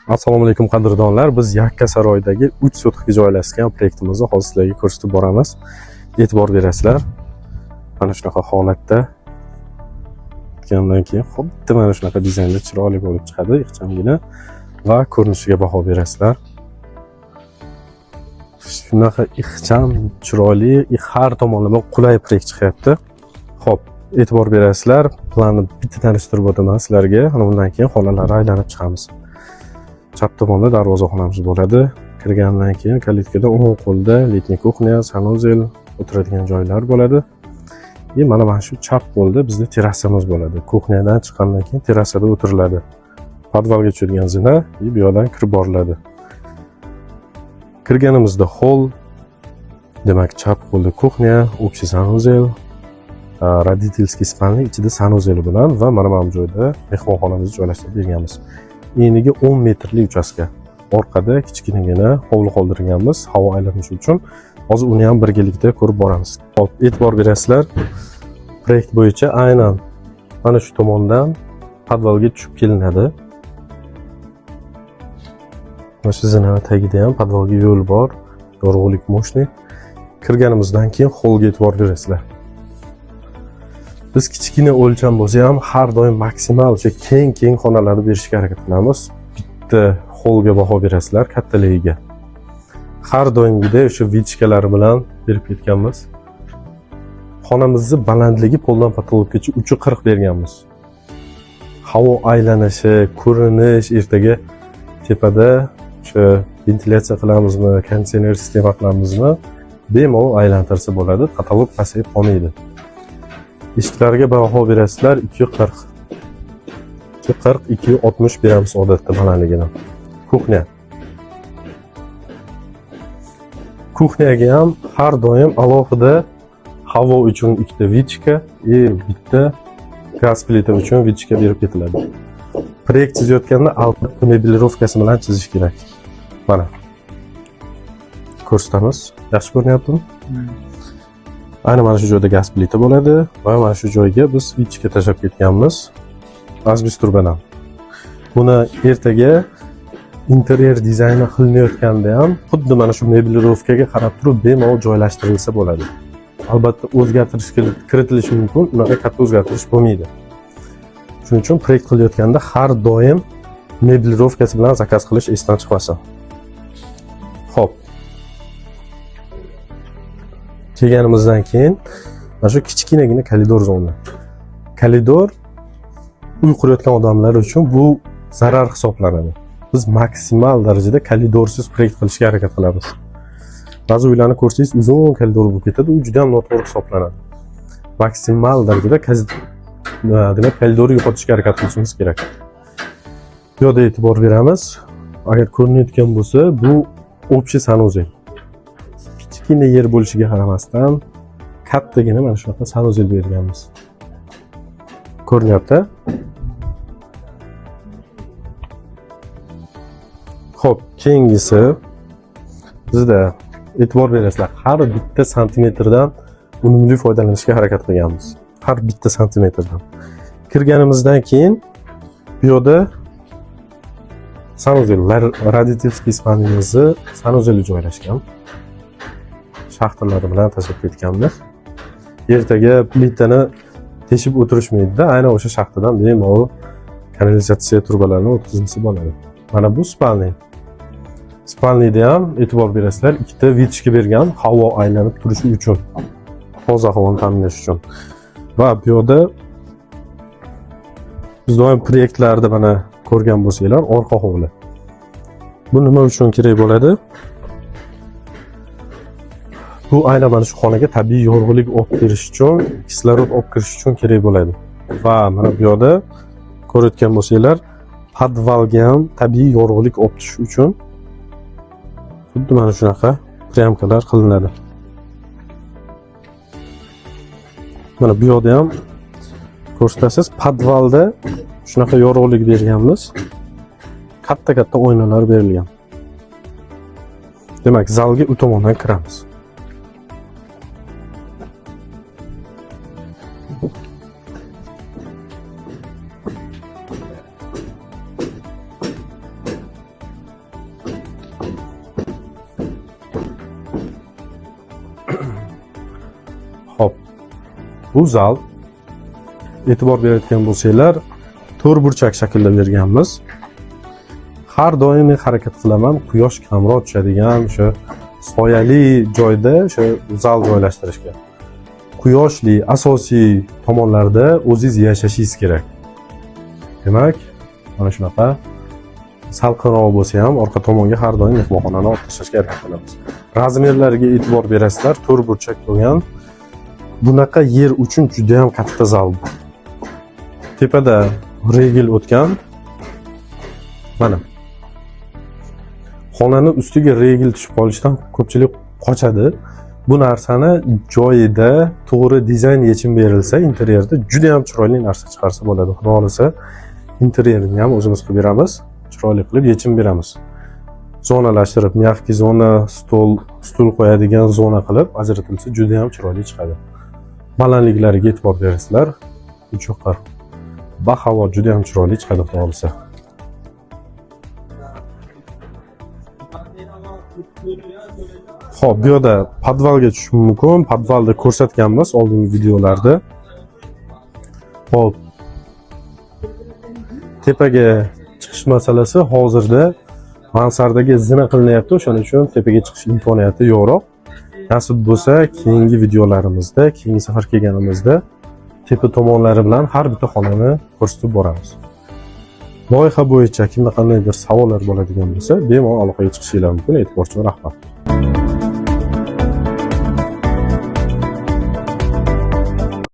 Assalomu alaykum qadrdonlar. Biz Yakkasaroydagi 3 sotixga joylashgan obyektimizni hozir sizlarga ko'rsatib boramiz. E'tibor berasizlar. Mana shunaqa holatda ketgandan keyin xuddi mana shunaqa dizaynda chiroyli bo'lib chiqadi, ixchamgina va ko'rinishiga baho berasizlar. Shunaqa ixcham, chiroyli, har tomonlama qulay proyekt chiqyapti. Xo'p, e'tibor berasizlar. Planni bitta tanishtirib o'taman sizlarga. Undan keyin xonalarni aylanib chiqamiz. Chap tomonda darvozaxonamiz bo'ladi. Kirgandan keyin kalitkada o'ng qo'lda letniy kuxnya, sanuzel, o'tiradigan joylar bo'ladi. Mana shu chap qo'lda bizda terrasamiz bo'ladi. Kuxnyadan chiqqandan keyin terrasada o'tiriladi. Podvalga tushadigan zina bu yoqdan kirib boriladi. Kirganimizda hol, demak chap qo'lda kuxnya, общий sanuzel, родительский spalni ichida sanuzel bilan va mana bu joyda mehmonxonamizni joylashtirib berganmiz. Eniga 10 metrli uchastka. Orqada kichkinagina hovli qoldirganmiz havo aylanishi uchun. Hozir uni ham birgalikda ko'rib boramiz. Xo'p, e'tibor berasizlar. Proyekt bo'yicha aynan mana shu tomondan podvalga tushib kelinadi. Mana shu zina tagida ham podvalga yo'l bor. Yorug'lik mo'shni. Kirganimizdan keyin holga e'tibor berasizlar. Biz kichkina o'lcham bo'lsa ham har doim maksimal o'sha keng xonalarni berishga harakat qilamiz. Bitta holga baho berasizlar, kattaligiga. Har doimgidek o'sha vichkalar bilan berib ketganmiz. Xonamizni balandligi poldan patologgacha 340 berganmiz. Havo aylanishi, ko'rinish, ertaga tepada o'sha ventilyatsiya qilamizmi, konditsioner sistema qilamizmi, bemalol aylantirsa bo'ladi, katalog pasayib qolmaydi. Eshiklarga baho berasizlar 240. 260 beramiz odatda balandligidan. Kuxnya. Kuxnyaga ham har doim alohida havo uchun ikkita vichka, bitta gaz plita uchun vichka berib ketiladi. Proyekt chizayotganda albatta mebelirovkasi bilan chizish kerak. Mana. Ko'rsatamiz. Yaxshi ko'rinyaptimi? Mana shu joyda gaz plita bo'ladi va mana shu joyga biz vichka tashlab ketganmiz. Asbestos bilan. Buni ertaga interyer dizayni qilinayotganda ham xuddi mana shu mebelirovkaga qarab turib bemalol joylashtirilsa bo'ladi. Albatta o'zgartirish kiritilishi mumkin, unaqa katta o'zgartirish bo'lmaydi. Shuning uchun proyekt qilayotganda har doim mebelirovkasi bilan zakaz qilish esdan chiqmasin. Xo'p. Kelganimizdan keyin mana shu kichkinagina koridor zona. Koridor uy qurayotgan odamlar uchun bu zarar hisoblanadi. Biz maksimal darajada koridorsiz proyekt qilishga harakat qilamiz. Ba'zi uylarni ko'rsangiz uzun koridor bo'lib ketadi, u juda ham noto'g'ri hisoblanadi. Maksimal darajada demak koridorni yo'qotishga harakat qilishimiz kerak. Bu yerda e'tibor beramiz. Agar ko'rinayotgan bo'lsa, bu общий sanuzel. Kichkina yer bo'lishiga qaramasdan kattagina mana shunaqa sanuzel berganmiz. Ko'rinyapti? Xo'p, keyingisi bizda e'tibor berasizlar, har bitta santimetrdan unumli foydalanishga harakat qilganmiz. Har bitta santimetrdan. Kirganimizdan keyin bu yerda sanuzel, родительский spalnimizni sanuzeli joylashgan. Shaxtalari bilan tashlab ketganmiz. Ertaga plitani teshib o'tirishmaydi-da, aynan o'sha shaxtadan bemalol kanalizatsiya turbalarini o'tkazilsa bo'ladi. Mana bu spalni. Spalnida ham e'tibor berasizlar, ikkita vichka bergan havo aylanib turishi uchun, toza havoni ta'minlash uchun. Va bu yerda biz doim proyektlarda mana ko'rgan bo'lsanglar, orqa hovli. Bu nima uchun kerak bo'ladi? Bu aynan mana shu xonaga tabiiy yorug'lik olib berish uchun, kislorod olib kirish uchun kerak bo'ladi. Va mana bu yerda ko'rayotgan bo'lsanglar, podvalga ham tabiiy yorug'lik olib tushish uchun xuddi mana shunaqa pryamkalar qilinadi. Mana bu yerda ham ko'rsatasiz, podvalda shunaqa yorug'lik berganmiz. Katta oynalar berilgan. Demak, zalga u tomondan kiramiz. Bu zal e'tibor berayotgan bo'lsanglar, to'rtburchak shaklda berganmiz. Har doim men harakat qilaman quyosh kamroq tushadigan o'sha soyali joyda o'sha zal joylashtirishga. Quyoshli asosiy tomonlarda o'zingiz yashashingiz kerak. Demak, mana shunaqa salqinroq bo'lsa ham orqa tomonga har doim mehmonxonani olib tashlashga harakat qilamiz. Razmerlariga e'tibor berasizlar, to'rtburchak bo'lgan. Bunaqa yer uchun juda ham katta zal. Tepada regil o'tgan. Mana. Xonani ustiga regil tushib qolishidan ko'pchilik qochadi. Bu narsani joyida to'g'ri dizayn yechim berilsa, interyerda juda ham chiroyli narsa chiqarsa bo'ladi. Xudo xolasa, interyerini ham o'zimiz qilib beramiz, chiroyli qilib yechim beramiz. Zonalashtirib, mягкий zona, stul qo'yadigan zona qilib ajratilsa juda ham chiroyli chiqadi. Balandliklariga e'tibor berasizlar. Uch yoqqa bahavo juda ham chiroyli chiqadi, xudo xolasa. Xo'p, bu yerda podvalga tushish mumkin. Podvalda ko'rsatganmiz oldingi videolarda. Xo'p. Tepaga chiqish masalasi hozirda mansardaga zina qilinyapti, o'shaning uchun tepaga chiqish imkoniyati yo'qroq. Nasib bo'lsa, keyingi videolarimizda, keyingi safar kelganimizda tepa tomonlari bilan har bitta xonani ko'rsatib boramiz. Loyiha bo'yicha kimda qandaydir savollar bo'ladigan bo'lsa, bemalol aloqaga chiqishingiz mumkin. E'tiborchi rahmat.